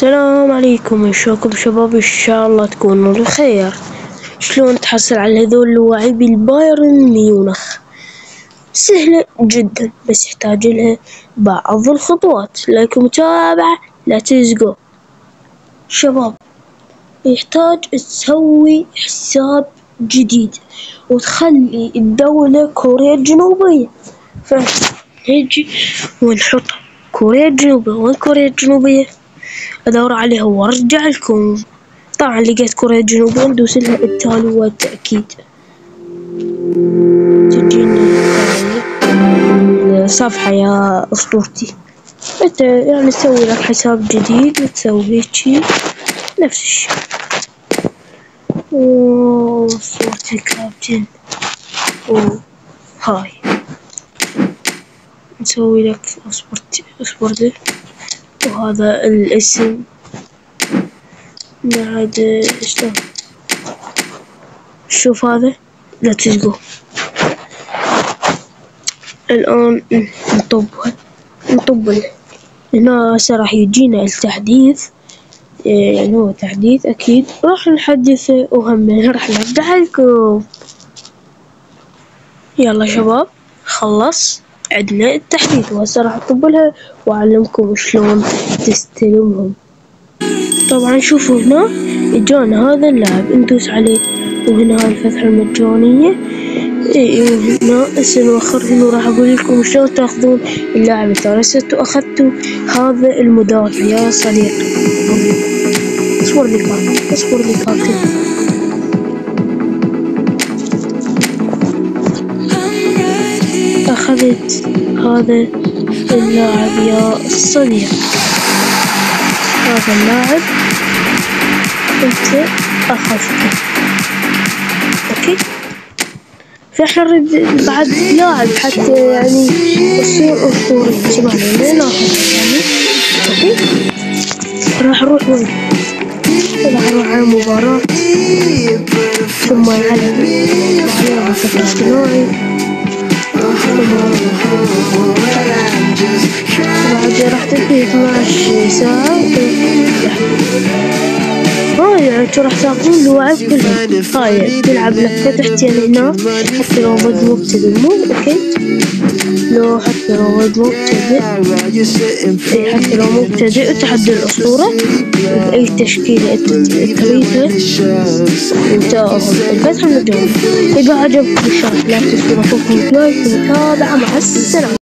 السلام عليكم، شلونكم شباب؟ إن شاء الله تكونوا بخير. شلون تحصل على هذول لاعبي البايرن ميونخ؟ سهلة جدا، بس يحتاج لها بعض الخطوات، لكن متابعة لا تزقوا. شباب، يحتاج تسوي حساب جديد وتخلي الدولة كوريا الجنوبية، فنجي ونحط كوريا الجنوبية. وين كوريا الجنوبية؟ أدور عليها وأرجع لكم. طبعا لقيت كوريا الجنوبية، ندوس لها التالي والتأكيد. تجينا صفحة يا أسطورتي. أنت يعني تسوي لك حساب جديد وتسوي هيجي نفس الشي. صورتي كابتن هاي. نسوي لك اصبر وهذا الاسم. بعد شلون شوف هذا، لا تلقوه الآن. نطبل هنا. هسه راح يجينا التحديث، يعني هو تحديث أكيد راح نحدثه، وهم راح نرجع لكم. يلا شباب، خلص عندنا التحديث، وهسه راح أطبلها وأعلمكم شلون تستلمهم. طبعا شوفوا هنا اجانا هذا اللاعب، ندوس عليه، وهنا هاي الفتحة المجانية. وهنا هسه نوخر. هنا راح اقول لكم شلون تاخذون اللاعب الثاني. هسه اخذتوا هذا المدافع يا صديقي. اصبر لي كابتن. اخذت هذا اللاعب يا صديقي. هذا اللاعب انت اخذته، اوكي. فاحنا نريد بعد لاعب حتى يعني يصير اسطوري. سمعنا ناخذ يعني، اوكي. راح نروح وين؟ راح نروح على المباراة، ثم على الذكاء الاصطناعي، بعد راح تنتهي 12 ساعة. هاي راح تاخذون لاعب كلهم. هاي تلعب لك تحتين هنا حتى لو ضد مبتدئ، مو اوكي. حتى لو ضد مبتدئ، حتى لو مبتدئ تحدي الأسطورة بأي تشكيلة انت تريدها. انتهى الفتحة المجانية. إذا عجبكم الشرح لا تنسوا لايك ومتابعة. مع السلامة.